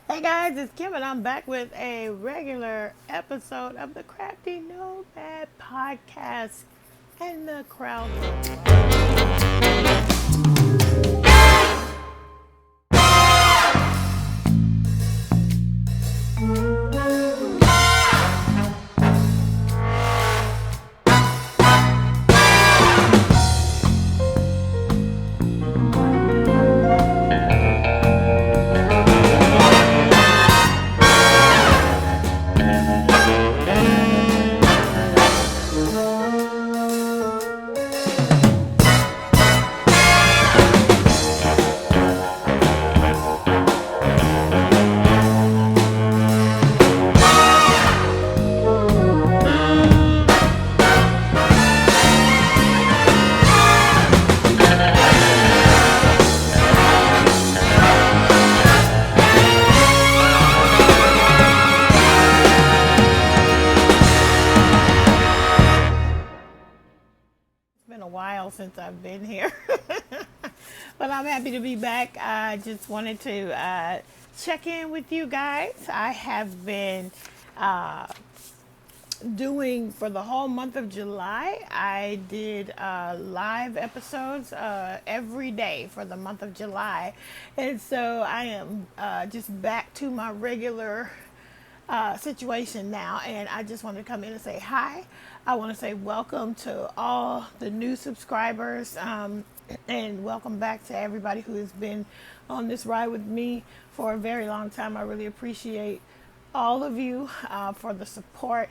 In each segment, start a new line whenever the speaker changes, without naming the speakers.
Hey guys, it's Kim and I'm back with a regular episode of the Crafty Nomad Podcast and the crowd work. It's been a while since I've been here, but I'm happy to be back. I just wanted to check in with you guys. I have been uh, doing for the whole month of July. I did live episodes every day for the month of July, and so I am just back to my regular situation now, and I just want to come in and say hi. I want to say welcome to all the new subscribers, and welcome back to everybody who has been on this ride with me for a very long time. I really appreciate all of you for the support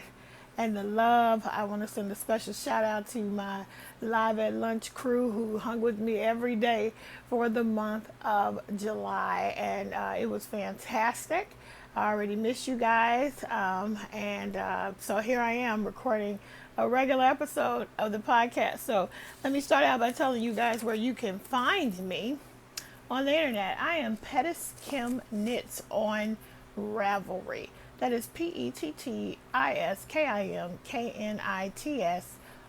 and the love. I want to send a special shout out to my live at lunch crew who hung with me every day for the month of July, and it was fantastic. I already miss you guys, and so here I am recording a regular episode of the podcast. So let me start out by telling you guys where you can find me on the internet. I am Pettis Kim Knits on Ravelry. That is PettisKimKnits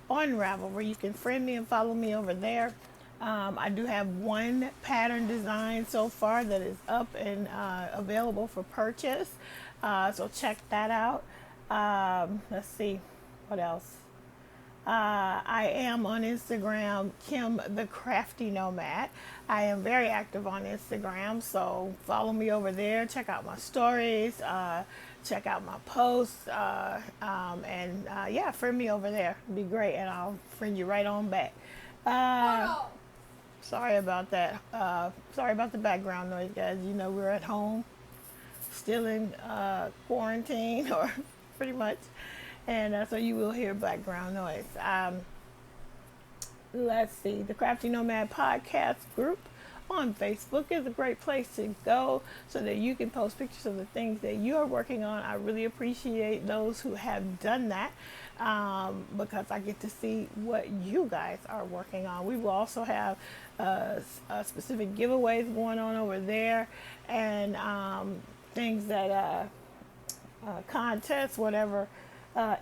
on Ravelry. You can friend me and follow me over there. I do have one pattern design so far that is up and available for purchase. So check that out. Let's see what else. I am on Instagram, Kim the Crafty Nomad. I am very active on Instagram, so follow me over there. Check out my stories, check out my posts, and yeah, friend me over there. It'd be great, and I'll friend you right on back. Sorry about that. Sorry about the background noise, guys. You know, we're at home, still in quarantine, or pretty much. And so you will hear background noise. Let's see. The Crafty Nomad Podcast group on Facebook is a great place to go so that you can post pictures of the things that you're working on. I really appreciate those who have done that, because I get to see what you guys are working on. We will also have specific giveaways going on over there, and things that contests, whatever.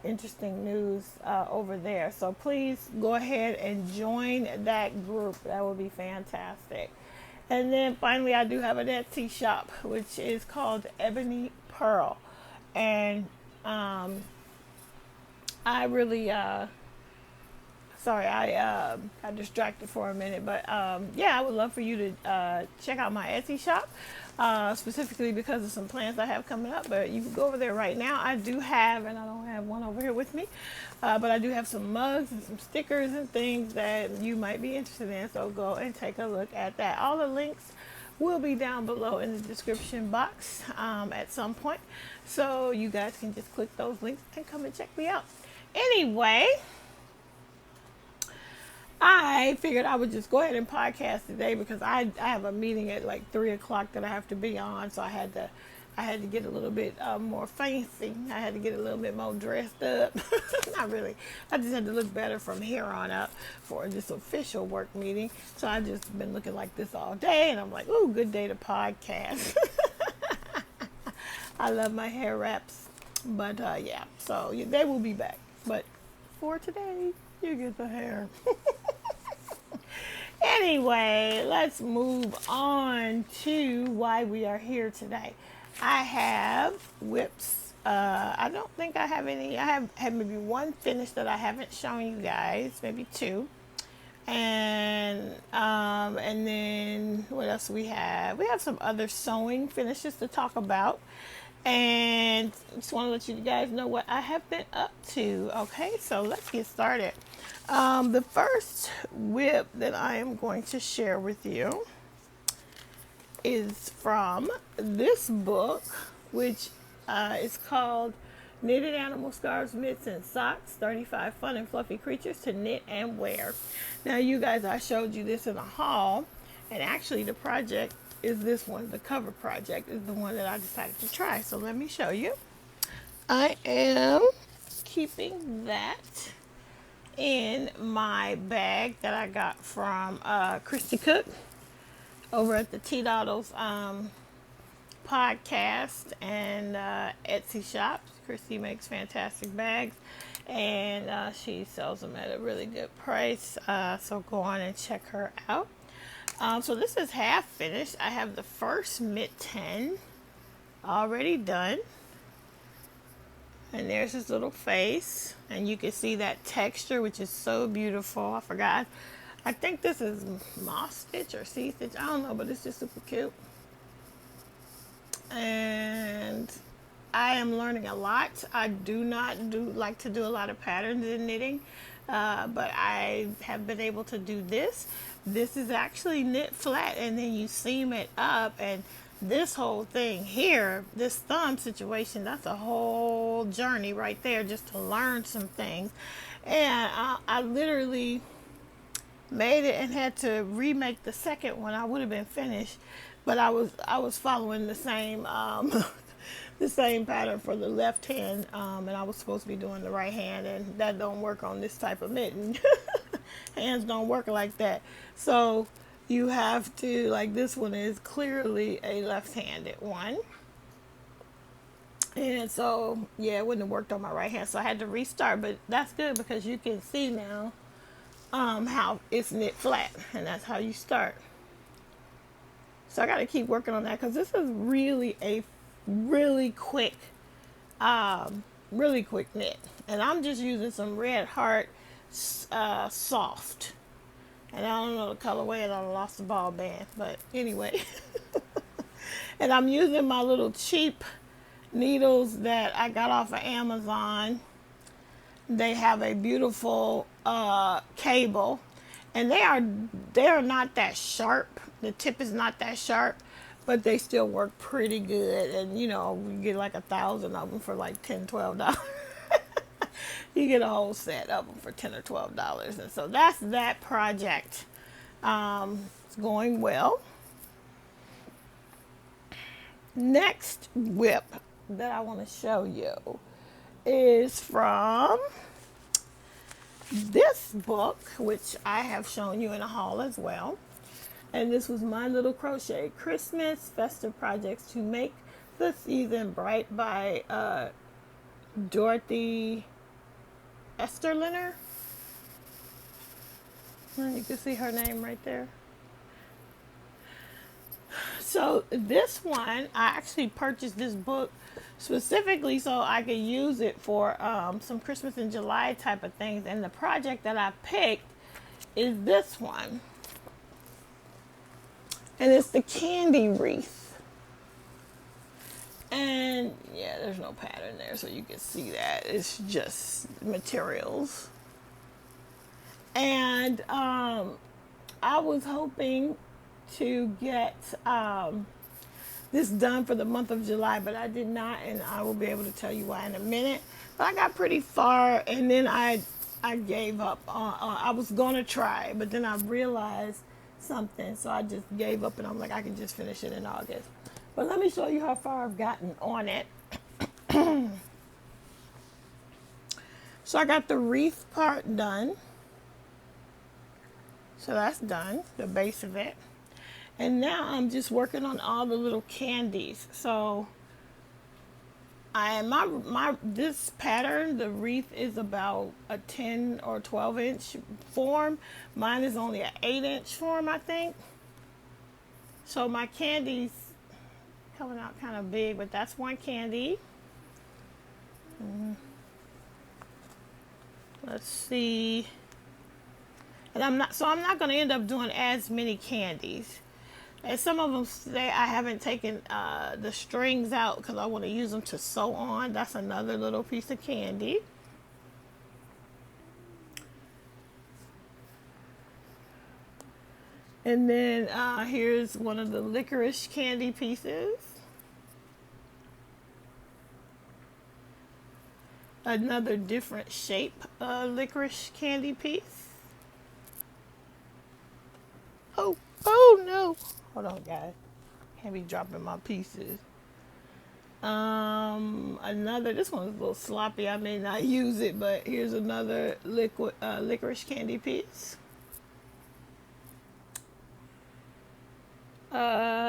Interesting news over there. So please go ahead and join that group. That would be fantastic. And then finally, I do have an Etsy shop, which is called Ebony Pearl. And I really, sorry, I got distracted for a minute. But yeah, I would love for you to check out my Etsy shop. Specifically because of some plans I have coming up, but you can go over there right now. I do have, and I don't have one over here with me, but I do have some mugs and some stickers and things that you might be interested in, so go and take a look at that. All the links will be down below in the description box at some point, so you guys can just click those links and come and check me out. Anyway, I figured I would just go ahead and podcast today because I have a meeting at like 3 o'clock that I have to be on, so I had to get a little bit more fancy. I had to get a little bit more dressed up. Not really. I just had to look better from here on up for this official work meeting. So I just been looking like this all day, and I'm like, ooh, good day to podcast. I love my hair wraps, but yeah. So yeah, they will be back, but for today, you get the hair. Anyway, let's move on to why we are here today. I have whips. I don't think I have any. I have maybe one finish that I haven't shown you guys, maybe two. And then what else we have? We have some other sewing finishes to talk about. And just want to let you guys know what I have been up to. Okay, so let's get started. The first whip that I am going to share with you is from this book, which is called Knitted Animal Scarves, Mitts, and Socks, 35 Fun and Fluffy Creatures to Knit and Wear. Now, you guys, I showed you this in a haul, and actually the project is this one. The cover project is the one that I decided to try. So let me show you. I am keeping that in my bag that I got from Christy Cook over at the T-Doddles podcast and Etsy shop. Christy makes fantastic bags, and she sells them at a really good price. So go on and check her out. So this is half finished. I have the first mitten already done. And there's his little face. And you can see that texture, which is so beautiful. I forgot. I think this is moss stitch or sea stitch. I don't know, but it's just super cute. And I am learning a lot. I do not like to do a lot of patterns in knitting. But I have been able to do this. This is actually knit flat, and then you seam it up, and this whole thing here, this thumb situation, that's a whole journey right there just to learn some things. And I literally made it and had to remake the second one. I would have been finished, but I was following the same the same pattern for the left hand, and I was supposed to be doing the right hand, and that don't work on this type of mitten. Hands don't work like that. So you have to, like, this one is clearly a left-handed one. And so, yeah, it wouldn't have worked on my right hand. So I had to restart, but that's good because you can see now how it's knit flat, and that's how you start. So I got to keep working on that because this is really a really quick knit. And I'm just using some Red Heart soft, and I don't know the colorway, and I lost the ball band, but anyway. And I'm using my little cheap needles that I got off of Amazon. They have a beautiful cable, and they are not that sharp. The tip is not that sharp, but they still work pretty good. And you get like 1,000 of them for like $10-12. You get a whole set of them for $10 or $12. And so that's that project. It's going well. Next whip that I want to show you is from this book, which I have shown you in a haul as well. And this was My Little Crochet Christmas Festive Projects to Make the Season Bright by Dorothy Esterliner. And you can see her name right there. So this one, I actually purchased this book specifically so I could use it for some Christmas in July type of things. And the project that I picked is this one. And it's the candy wreath. And yeah, there's no pattern there, so you can see that. It's just materials. And I was hoping to get this done for the month of July, but I did not, and I will be able to tell you why in a minute. But I got pretty far, and then I gave up. I was going to try, but then I realized something, so I just gave up, and I'm like, I can just finish it in August. But let me show you how far I've gotten on it. So I got the wreath part done. So that's done, the base of it. And now I'm just working on all the little candies. So this pattern, the wreath, is about a 10 or 12 inch form. Mine is only an 8 inch form, I think. So my candies coming out kind of big, but that's one candy. Let's see. And I'm not going to end up doing as many candies. And some of them say I haven't taken the strings out because I want to use them to sew on. That's another little piece of candy. And then here's one of the licorice candy pieces. Another different shape licorice candy piece. Oh no. Hold on, guys. Can't be dropping my pieces. This one's a little sloppy. I may not use it, but here's another licorice candy piece.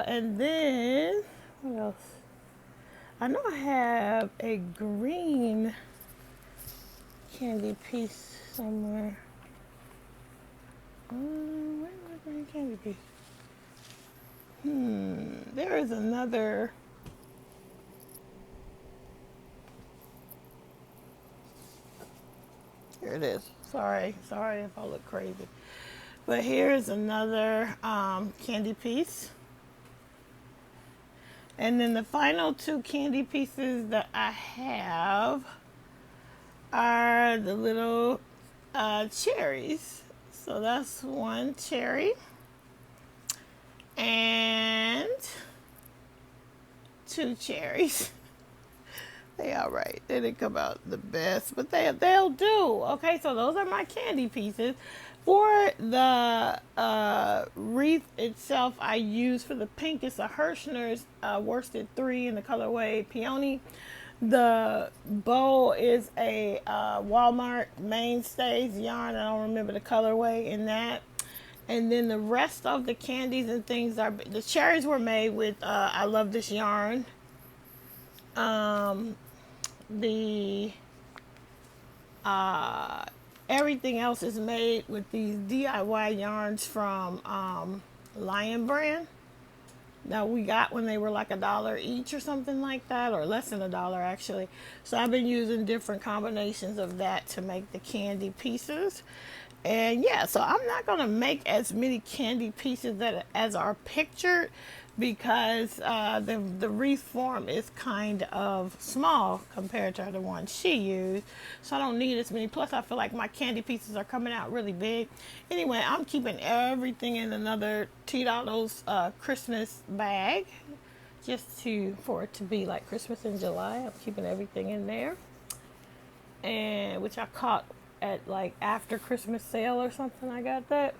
And then, what else? I know I have a green candy piece somewhere. Where's my green candy piece? There is another. Here it is. Sorry if I look crazy. But here's another candy piece. And then the final two candy pieces that I have are the little cherries. So that's one cherry. And two cherries. They all right. They didn't come out the best, but they'll do. Okay, so those are my candy pieces. For the wreath itself, I use for the pink, it's a Hirschner's worsted 3 in the colorway Peony. The bow is a Walmart Mainstays yarn. I don't remember the colorway in that. And then the rest of the candies and things are, the cherries were made with I Love This yarn. Everything else is made with these DIY yarns from Lion Brand. Now we got when they were like $1 each or something like that, or less than $1 actually. So I've been using different combinations of that to make the candy pieces. And yeah, so I'm not going to make as many candy pieces as are pictured because the wreath form is kind of small compared to the one she used. So I don't need as many. Plus I feel like my candy pieces are coming out really big. Anyway, I'm keeping everything in another Tito's Christmas bag just for it to be like Christmas in July. I'm keeping everything in there. And which I caught at like after Christmas sale or something. I got that.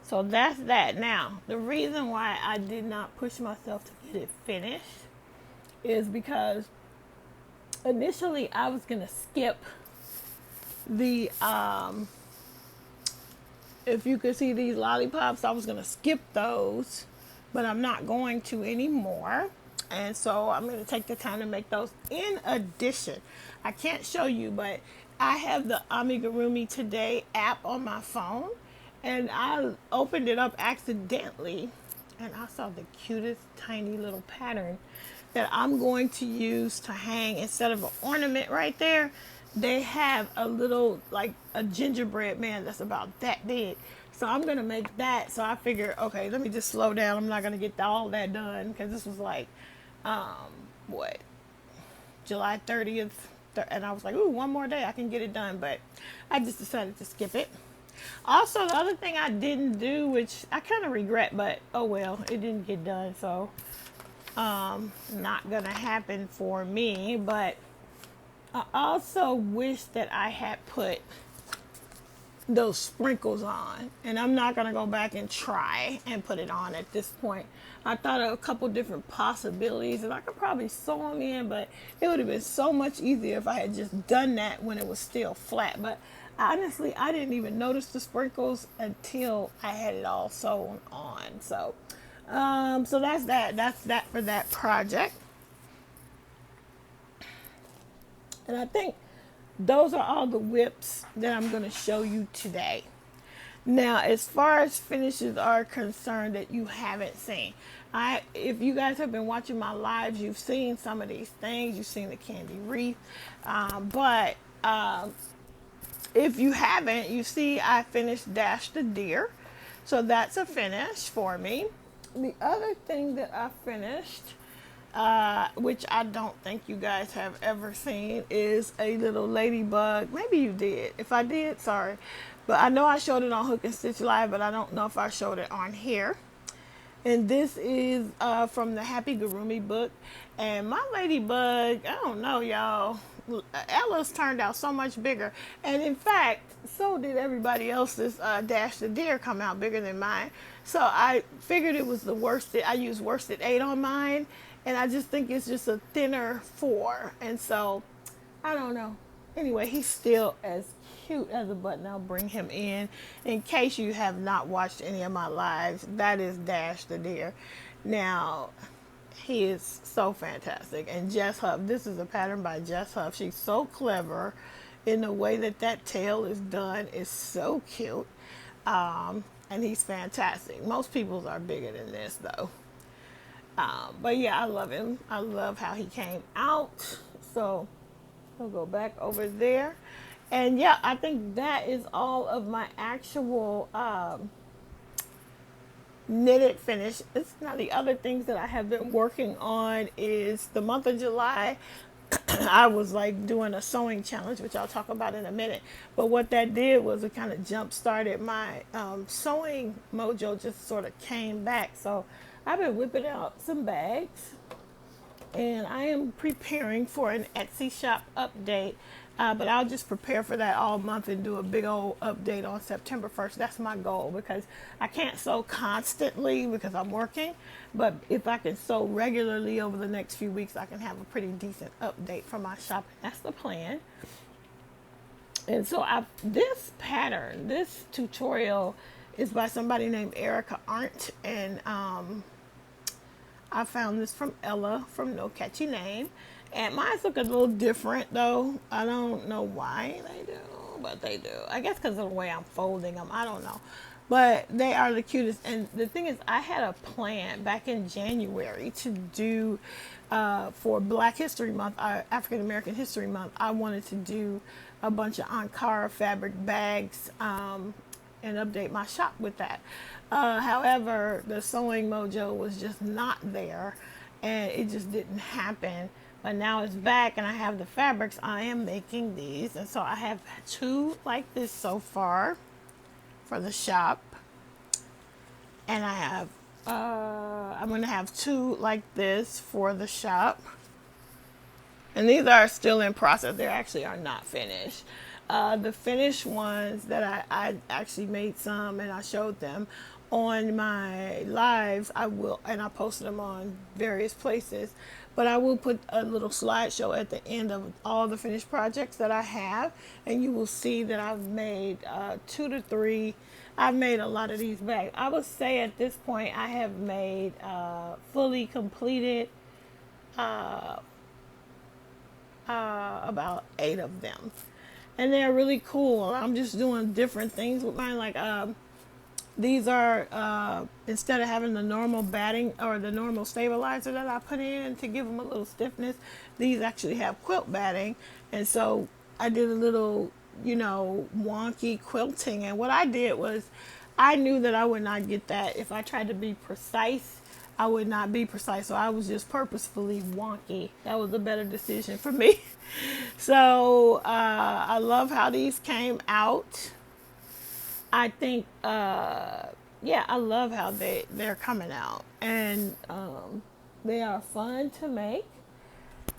So that's that. Now, the reason why I did not push myself to get it finished is because initially I was going to skip the, if you could see these lollipops, I was going to skip those, but I'm not going to anymore. And so I'm going to take the time to make those. In addition, I can't show you, but I have the Amigurumi Today app on my phone. And I opened it up accidentally, and I saw the cutest tiny little pattern that I'm going to use to hang instead of an ornament right there. They have a little, like a gingerbread man that's about that big. So I'm going to make that. So I figure, okay, let me just slow down. I'm not going to get all that done because this was like, July 30th. And I was like, ooh, one more day I can get it done. But I just decided to skip it. Also, the other thing I didn't do, which I kind of regret, but oh well, it didn't get done, so not gonna happen for me. But I also wish that I had put those sprinkles on, and I'm not gonna go back and try and put it on at this point. I thought of a couple different possibilities, and I could probably sew them in, but it would have been so much easier if I had just done that when it was still flat. But honestly, I didn't even notice the sprinkles until I had it all sewn on. So, so that's that. That's that for that project. And I think those are all the whips that I'm going to show you today. Now, as far as finishes are concerned that you haven't seen, if you guys have been watching my lives, you've seen some of these things. You've seen the candy wreath, but if you haven't, you see I finished Dash the Deer, so that's a finish for me. The other thing that I finished, which I don't think you guys have ever seen, is a little ladybug. Maybe you did. If I did, sorry. But I know I showed it on Hook and Stitch Live, but I don't know if I showed it on here. And this is from the Happy Gurumi book. And my ladybug, I don't know, y'all. Ella's turned out so much bigger. And in fact, so did everybody else's Dash the Deer come out bigger than mine. So I figured it was the worsted. I used worsted 8 on mine. And I just think it's just a thinner 4. And so, I don't know. Anyway, he's still as cute as a button. I'll bring him in case you have not watched any of my lives. That is Dash the Deer. Now, he is so fantastic. And Jess Huff, this is a pattern by Jess Huff. She's so clever in the way that tail is done. Is so cute. And he's fantastic. Most people's are bigger than this though. But yeah, I love him. I love how he came out. So we'll go back over there. And yeah, I think that is all of my actual knitted finish. It's not the other things that I have been working on is the month of July. I was like doing a sewing challenge, which I'll talk about in a minute. But what that did was it kind of jump started my sewing mojo, just sort of came back. So I've been whipping out some bags, and I am preparing for an Etsy shop update. But I'll just prepare for that all month and do a big old update on September 1st. That's my goal, because I can't sew constantly because I'm working. But if I can sew regularly over the next few weeks, I can have a pretty decent update for my shop. That's the plan. And so this pattern, this tutorial is by somebody named Erica Arndt. And I found this from Ella from No Catchy Name. And mine look a little different though. I don't know why they do, but they do. I guess because of the way I'm folding them. I don't know. But they are the cutest. And the thing is, I had a plan back in January to do, for Black History Month, African American History Month, I wanted to do a bunch of Ankara fabric bags and update my shop with that. However, the sewing mojo was just not there, and it just didn't happen. But now it's back and I have the fabrics. I am making these. And so I have 2 like this so far for the shop. And I have, I'm going to have 2 like this for the shop. And these are still in process. They actually are not finished. The finished ones that I actually made some and I showed them on my lives. I posted them on various places. But I will put a little slideshow at the end of all the finished projects that I have. And you will see that I've made 2 to 3. I've made a lot of these bags. I would say at this point I have made fully completed about 8 of them. And they're really cool. I'm just doing different things with mine. Like these are, instead of having the normal batting or the normal stabilizer that I put in to give them a little stiffness, these actually have quilt batting. And so I did a little, wonky quilting. And what I did was I knew that I would not get that. If I tried to be precise, I would not be precise. So I was just purposefully wonky. That was a better decision for me. So I love how these came out. I think, I love how they're coming out, and they are fun to make,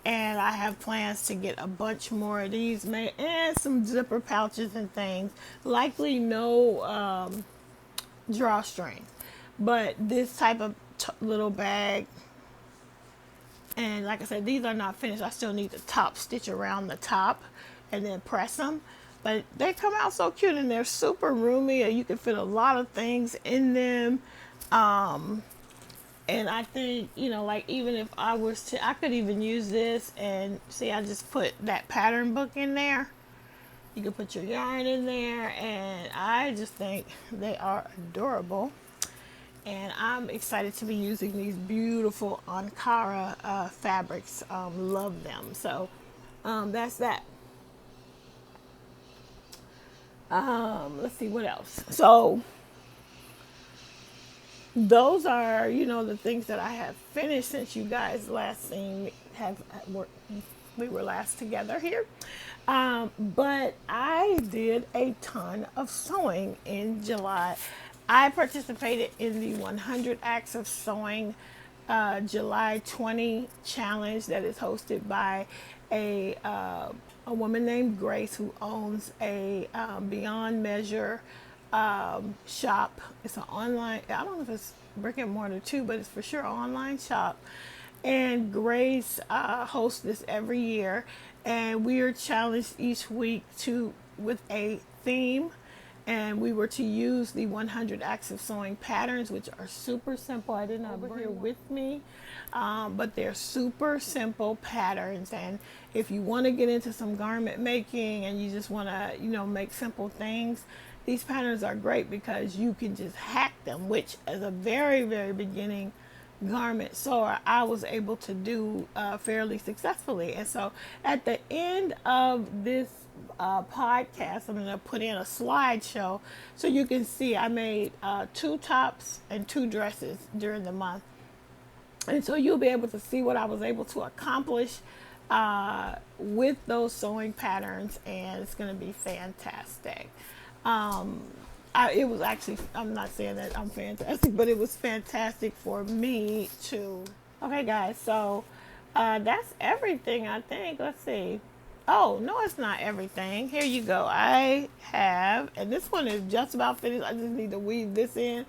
and I have plans to get a bunch more of these made, and some zipper pouches and things, likely no drawstring, but this type of little bag. And like I said, these are not finished. I still need to top stitch around the top and then press them. But they come out so cute, and they're super roomy. You can fit a lot of things in them. And I think, like even if I was to, I could even use this and see, I just put that pattern book in there. You can put your yarn in there, and I just think they are adorable. And I'm excited to be using these beautiful Ankara fabrics. Love them. So that's that. Let's see what else. So those are, the things that I have finished since you guys last seen me we were last together here. But I did a ton of sewing in July. I participated in the 100 Acts of Sewing July 20 challenge that is hosted by a woman named Grace, who owns a Beyond Measure shop. It's an online, I don't know if it's brick and mortar too, but it's for sure an online shop. And Grace hosts this every year, and we are challenged each week with a theme, and we were to use the 100 Acts of Sewing patterns, which are super simple. I didn't have it here with me, but they're super simple patterns. And if you want to get into some garment making and you just want to, make simple things, these patterns are great because you can just hack them, which as a very, very beginning garment sewer I was able to do fairly successfully. And so at the end of this podcast, I'm going to put in a slideshow so you can see I made 2 tops and 2 dresses during the month. And so you'll be able to see what I was able to accomplish with those sewing patterns, and it's going to be fantastic. It was actually, I'm not saying that I'm fantastic, but it was fantastic for me too. Okay, guys, so that's everything, I think. Let's see. Oh, no, it's not everything. Here you go. I have, and this one is just about finished. I just need to weave this in.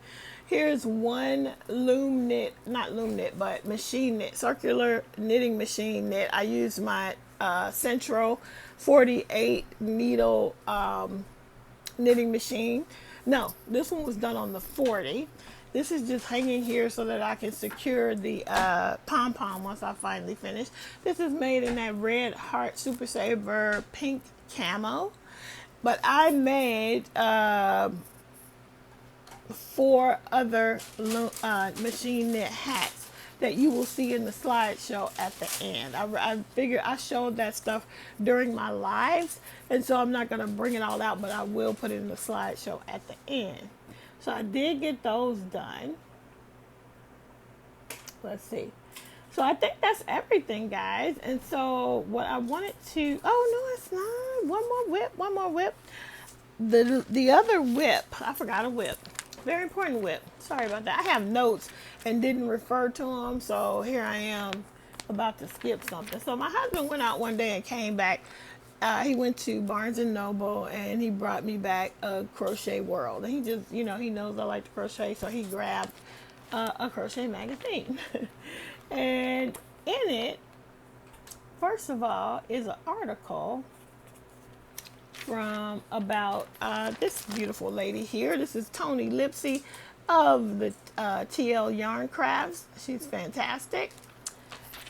Here's one not loom knit, but machine knit, circular knitting machine knit. I used my Centro 48 needle knitting machine. No, this one was done on the 40. This is just hanging here so that I can secure the pom-pom once I finally finish. This is made in that Red Heart Super Saver pink camo. But I made 4 other machine knit hats that you will see in the slideshow at the end. I figured I showed that stuff during my lives, and so I'm not going to bring it all out, but I will put it in the slideshow at the end. So I did get those done. Let's see. So I think that's everything, guys. And so what I wanted to, oh no, it's not. One more whip. The other whip, I forgot a whip. Very important whip. Sorry about that. I have notes and didn't refer to them, so here I am about to skip something. So my husband went out one day and came back. He went to Barnes and Noble and he brought me back a Crochet World. And he just, he knows I like to crochet, so he grabbed a crochet magazine. And in it, first of all, is an article from about this beautiful lady here. This is Tony Lipsy of the TL Yarn Crafts. She's fantastic.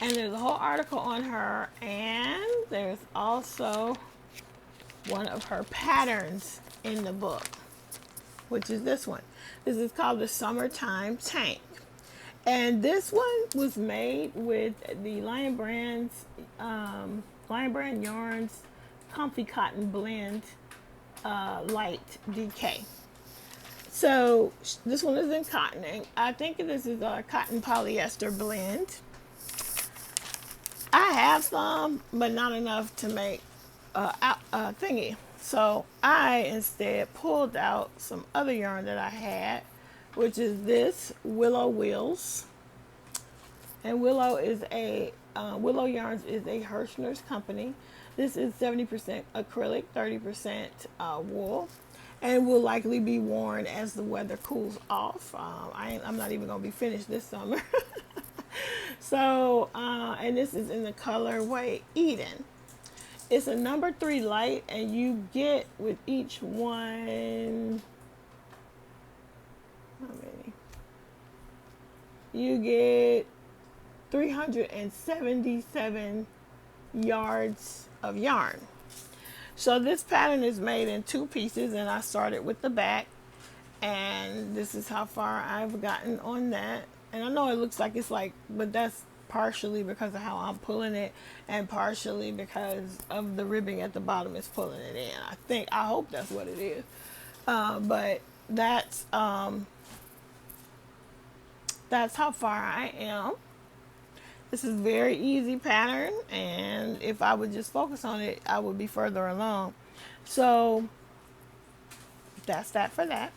And there's a whole article on her, and there's also one of her patterns in the book, which is this one. This is called the Summertime Tank. And this one was made with the Lion Brand Yarns Comfy Cotton Blend Light DK. So this one is in cotton. I think this is a cotton polyester blend. I have some, but not enough to make a thingy. So I instead pulled out some other yarn that I had, which is this Willow Wheels. And Willow is Willow Yarns is a Hirschner's company. This is 70% acrylic, 30% wool, and will likely be worn as the weather cools off. I'm not even going to be finished this summer. So, and this is in the colorway Eden. It's a number 3 light, and you get with each one, how many? You get 377 yards of yarn. So this pattern is made in 2 pieces, and I started with the back, and this is how far I've gotten on that. And I know it looks like it's like, but that's partially because of how I'm pulling it, and partially because of the ribbing at the bottom is pulling it in. I hope that's what it is. But that's how far I am. This is very easy pattern, and if I would just focus on it, I would be further along. So that's that for that.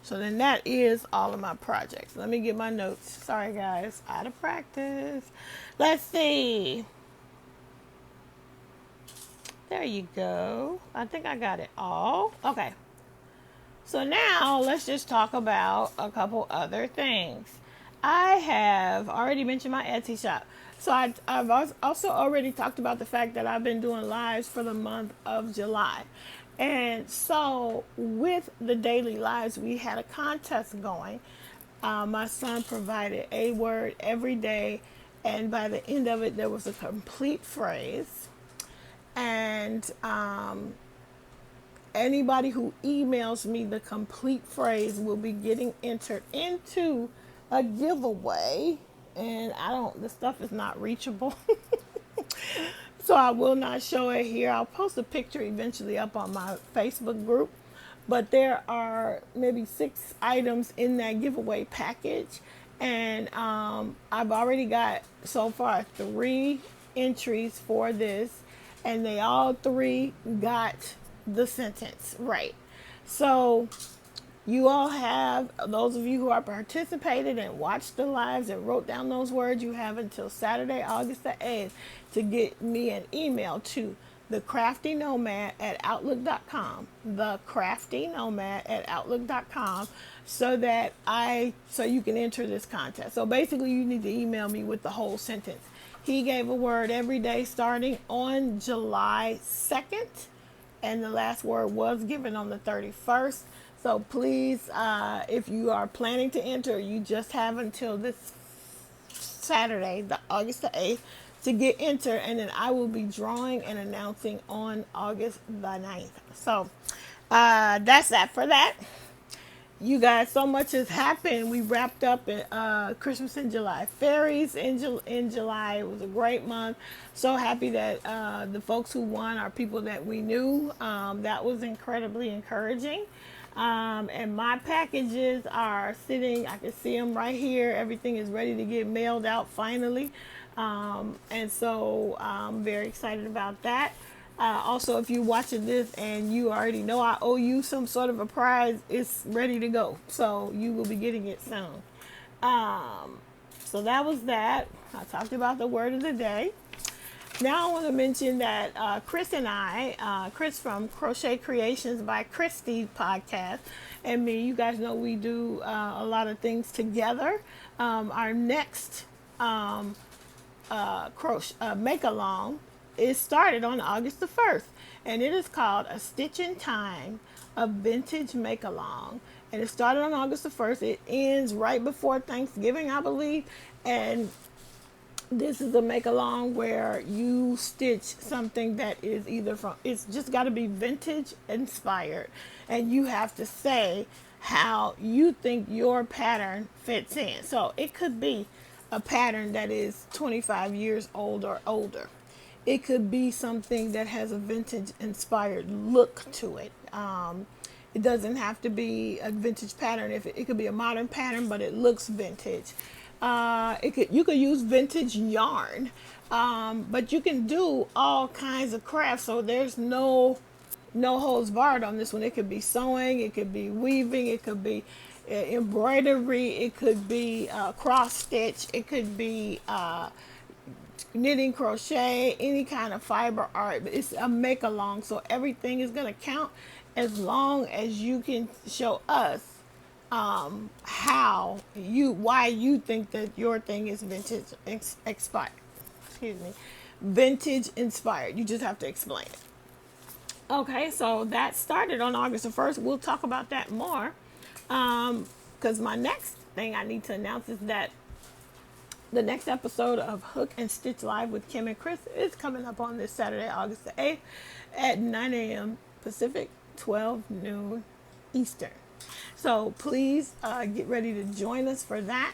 So then that is all of my projects. Let me get my notes. Sorry guys, out of practice. Let's see. There you go. I think I got it all. Okay. So now let's just talk about a couple other things. I have already mentioned my Etsy shop. So I've also already talked about the fact that I've been doing lives for the month of July. And so with the daily lives, we had a contest going. My son provided a word every day, and by the end of it, there was a complete phrase. And anybody who emails me the complete phrase will be getting entered into a giveaway. And the stuff is not reachable. So I will not show it here. I'll post a picture eventually up on my Facebook group. But there are maybe 6 items in that giveaway package. And I've already got so far 3 entries for this. And they all 3 got the sentence right. So you all have, those of you who are participated and watched the lives and wrote down those words, you have until Saturday, August the 8th to get me an email to thecraftynomad@outlook.com, thecraftynomad@outlook.com, so you can enter this contest. So basically you need to email me with the whole sentence. He gave a word every day starting on July 2nd, and the last word was given on the 31st. So please, if you are planning to enter, you just have until this Saturday, the August the 8th, to get entered, and then I will be drawing and announcing on August the 9th. So that's that for that. You guys, so much has happened. We wrapped up Christmas in July, fairies in July. It was a great month. So happy that the folks who won are people that we knew. That was incredibly encouraging. And my packages are sitting, I can see them right here. Everything is ready to get mailed out finally. And so I'm very excited about that. Also, if you're watching this and you already know I owe you some sort of a prize, it's ready to go. So you will be getting it soon. So that was that. I talked about the word of the day. Now I want to mention that Chris and I, Chris from Crochet Creations by Christy podcast, and me, you guys know we do a lot of things together. Our next make-along is started on August the 1st, and it is called A Stitch in Time, a vintage make-along. And it started on August the 1st. It ends right before Thanksgiving, I believe. And this is a make-along where you stitch something that is it's just got to be vintage inspired. And you have to say how you think your pattern fits in. So it could be a pattern that is 25 years old or older. It could be something that has a vintage inspired look to it. It doesn't have to be a vintage pattern. It could be a modern pattern, but it looks vintage. You could use vintage yarn, but you can do all kinds of crafts. So there's no holds barred on this one. It could be sewing, it could be weaving, it could be embroidery, it could be cross stitch, it could be knitting, crochet, any kind of fiber art. But it's a make along, so everything is going to count as long as you can show us why you think that your thing is vintage vintage inspired. You just have to explain it. Okay, so that started on August the 1st. We'll talk about that more, because my next thing I need to announce is that The next episode of Hook and Stitch Live with Kim and Chris is coming up on this Saturday, August the 8th at 9 a.m. Pacific, 12 noon Eastern. So please get ready to join us for that.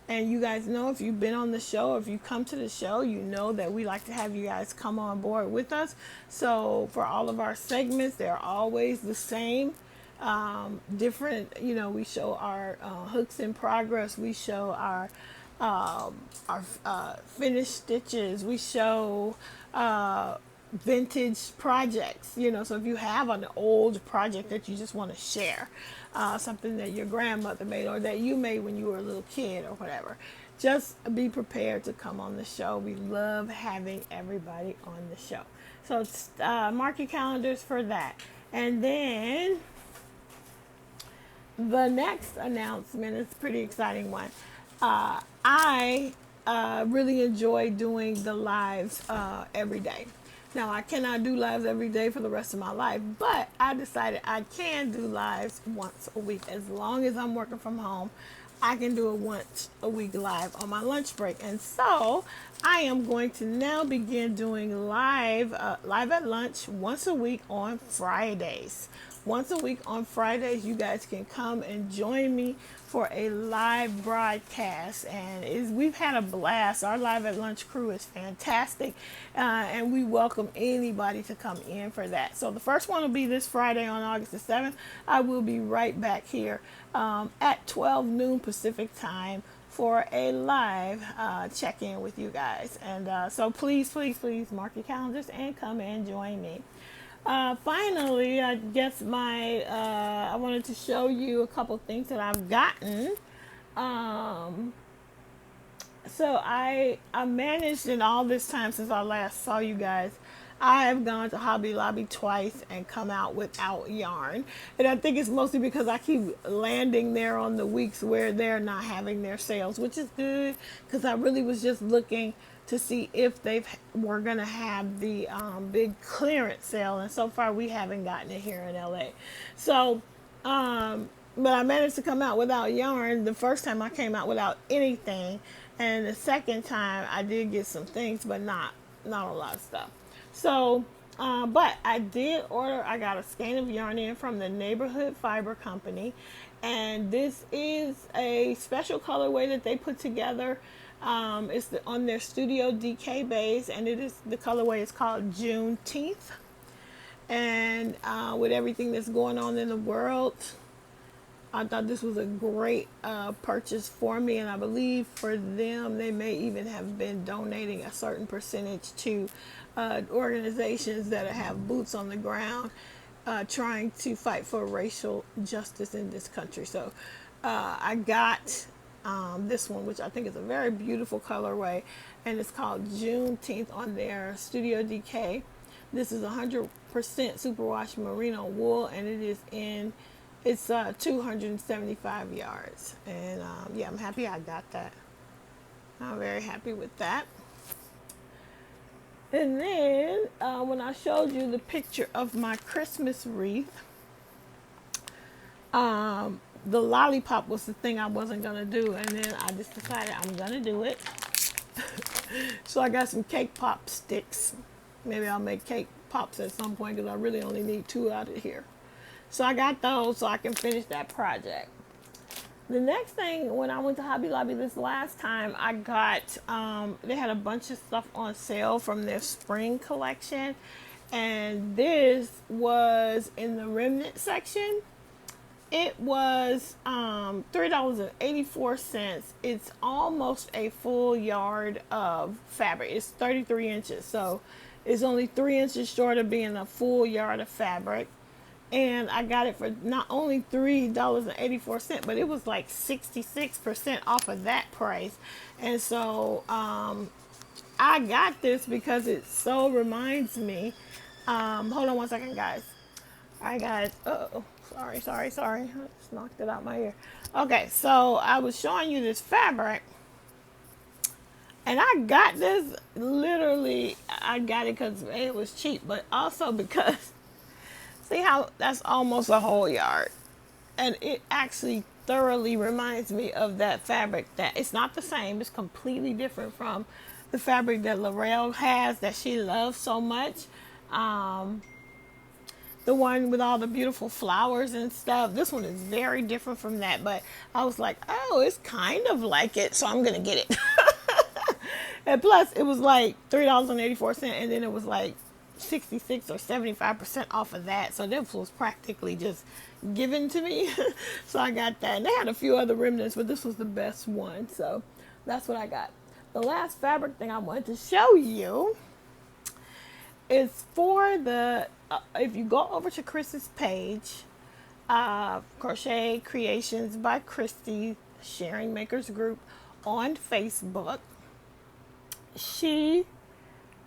And you guys know, if you've been on the show, or if you come to the show, you know that we like to have you guys come on board with us. So for all of our segments, they're always the same. Different, we show our hooks in progress. We show our finished stitches. We show vintage projects, so if you have an old project that you just want to share, something that your grandmother made or that you made when you were a little kid or whatever, just be prepared to come on the show. We love having everybody on the show. So mark your calendars for that. And then the next announcement is a pretty exciting one. I really enjoy doing the lives every day. Now, I cannot do lives every day for the rest of my life, but I decided I can do lives once a week. As long as I'm working from home, I can do a once a week live on my lunch break. And so I am going to now begin doing live at lunch once a week on Fridays. Once a week on Fridays, you guys can come and join me for a live broadcast, and we've had a blast. Our live at lunch crew is fantastic, and we welcome anybody to come in for that. So the first one will be this Friday on August the 7th. I will be right back here at 12 noon Pacific time for a live check-in with you guys. And so please mark your calendars and come and join me. Finally, I guess I wanted to show you a couple things that I've gotten. So I managed in all this time since I last saw you guys, I have gone to Hobby Lobby twice and come out without yarn. And I think it's mostly because I keep landing there on the weeks where they're not having their sales, which is good because I really was just looking to see if they were going to have the big clearance sale. And so far, we haven't gotten it here in LA. So, but I managed to come out without yarn. The first time I came out without anything. And the second time I did get some things, but not a lot of stuff. So, but I did order, I got a skein of yarn in from the Neighborhood Fiber Company. And this is a special colorway that they put together. It's on their Studio DK base, and the colorway is called Juneteenth. And with everything that's going on in the world, I thought this was a great purchase for me, and I believe for them, they may even have been donating a certain percentage to organizations that have boots on the ground trying to fight for racial justice in this country. So I got this one, which I think is a very beautiful colorway, and it's called Juneteenth on their Studio DK. This is 100% superwash merino wool, and it's 275 yards. And yeah, I'm happy I got that. I'm very happy with that. And then when I showed you the picture of my Christmas wreath, the lollipop was the thing I wasn't going to do. And then I just decided I'm going to do it. So I got some cake pop sticks. Maybe I'll make cake pops at some point because I really only need 2 out of here. So I got those so I can finish that project. The next thing, when I went to Hobby Lobby this last time, I got, they had a bunch of stuff on sale from their spring collection. And this was in the remnant section. It was $3.84. It's almost a full yard of fabric. It's 33 inches. So it's only 3 inches short of being a full yard of fabric. And I got it for not only $3.84, but it was like 66% off of that price. And so I got this because it so reminds me. Hold on one second, guys. I got, sorry. I just knocked it out my ear. Okay, so I was showing you this fabric. And I got this, literally, I got it because it was cheap, but also because, see how that's almost a whole yard. And it actually thoroughly reminds me of that fabric. That it's not the same. It's completely different from the fabric that L'Oreal has that she loves so much. Um, the one with all the beautiful flowers and stuff. This one is very different from that, but I was like, oh, it's kind of like it, so I'm gonna get it. And plus, it was like $3.84, and then it was like 66 or 75% off of that. So this was practically just given to me. So I got that. And they had a few other remnants, but this was the best one. So that's what I got. The last fabric thing I wanted to show you is for the, if you go over to Chris's page, Crochet Creations by Christy, Sharing Makers group on Facebook, she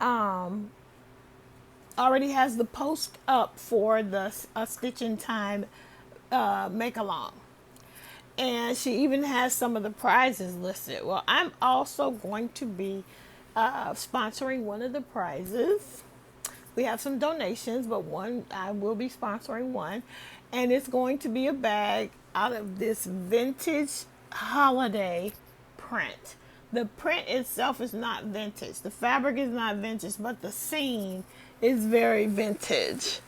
already has the post up for the Stitch in Time make along. And she even has some of the prizes listed. Well, I'm also going to be sponsoring one of the prizes. We have some donations, but one, I will be sponsoring one. And it's going to be a bag out of this vintage holiday print. The print itself is not vintage. The fabric is not vintage, but the scene is very vintage.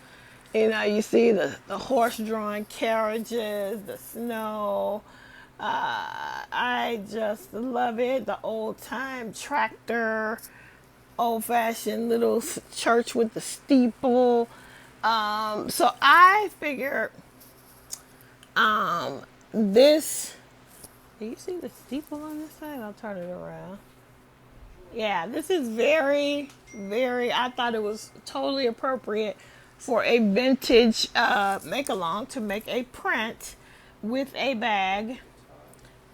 You know, you see the horse-drawn carriages, the snow. I just love it. The old-time tractor, old-fashioned little church with the steeple. So I figured this... Do you see the steeple on this side? I'll turn it around. Yeah, this is very, very, I thought it was totally appropriate for a vintage make-along to make a print with a bag,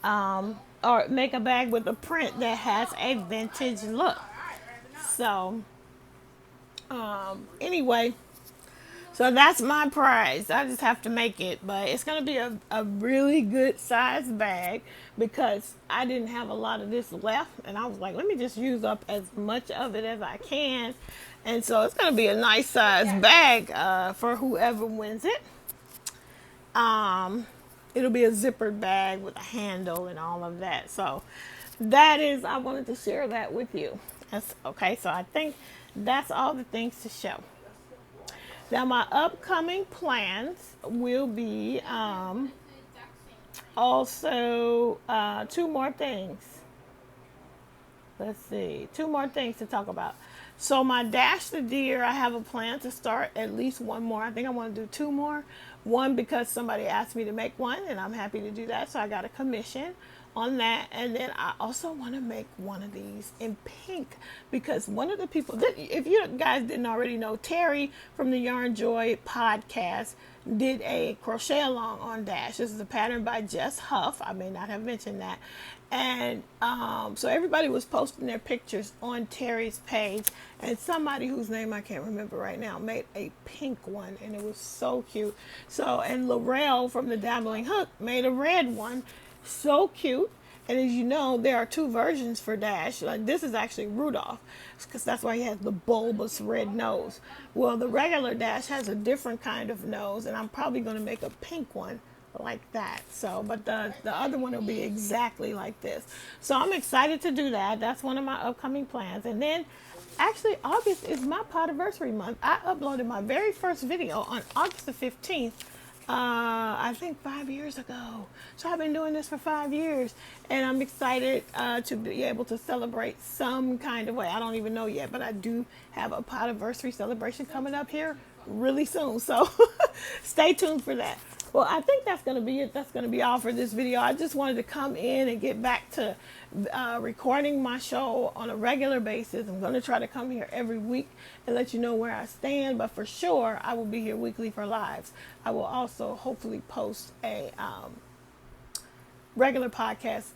or make a bag with a print that has a vintage look. So, anyway, so that's my prize. I just have to make it, but it's going to be a really good size bag because I didn't have a lot of this left, and I was like, let me just use up as much of it as I can. And so it's going to be a nice size bag for whoever wins it. It'll be a zippered bag with a handle and all of that. So that is, I wanted to share that with you. That's okay. So I think that's all the things to show. Now my upcoming plans will be also two more things. Let's see, two more things to talk about. So my Dash the Deer, I have a plan to start at least one more. I think I want to do two more. One because somebody asked me to make one, and I'm happy to do that. So I got a commission on that. And then I also want to make one of these in pink because one of the people that, if you guys didn't already know, Terry from the Yarn Joy podcast did a crochet along on Dash. This is a pattern by Jess Huff. I may not have mentioned that. And so everybody was posting their pictures on Terry's page, and somebody whose name I can't remember right now made a pink one, and it was so cute. So, and Laurel from the Dabbling Hook made a red one, so cute. And as you know, there are two versions for Dash. Like this is actually Rudolph, because that's why he has the bulbous red nose. Well, the regular Dash has a different kind of nose, and I'm probably going to make a pink one like that. So, but the other one will be exactly like this. So I'm excited to do that. That's one of my upcoming plans. And then actually August is my Podiversary month. I uploaded my very first video on August the 15th. I think 5 years ago. So I've been doing this for 5 years, and I'm excited to be able to celebrate some kind of way. I don't even know yet, but I do have a Podiversary celebration coming up here really soon. So stay tuned for that. Well, I think that's going to be it. That's going to be all for this video. I just wanted to come in and get back to recording my show on a regular basis. I'm going to try to come here every week and let you know where I stand. But for sure, I will be here weekly for lives. I will also hopefully post a regular podcast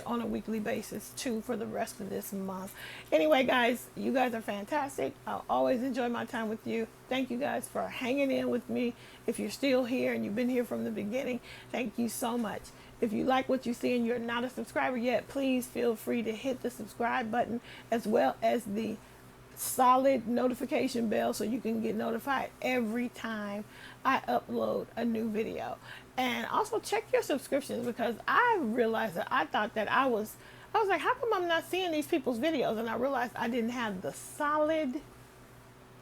on a weekly basis too for the rest of this month. Anyway, guys, you guys are fantastic. I'll always enjoy my time with you. Thank you guys for hanging in with me. If you're still here and you've been here from the beginning, thank you so much. If you like what you see and you're not a subscriber yet, please feel free to hit the subscribe button as well as the solid notification bell so you can get notified every time I upload a new video. And also check your subscriptions, because I realized that I thought that I was like, how come I'm not seeing these people's videos? And I realized I didn't have the solid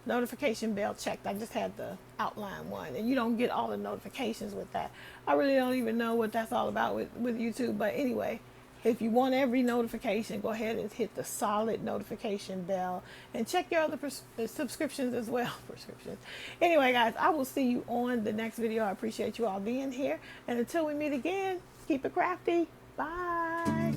notification bell checked. I just had the outline one, and you don't get all the notifications with that. I really don't even know what that's all about with YouTube. But anyway, if you want every notification, go ahead and hit the solid notification bell and check your other subscriptions as well. Prescriptions. Anyway, guys, I will see you on the next video. I appreciate you all being here. And until we meet again, keep it crafty. Bye.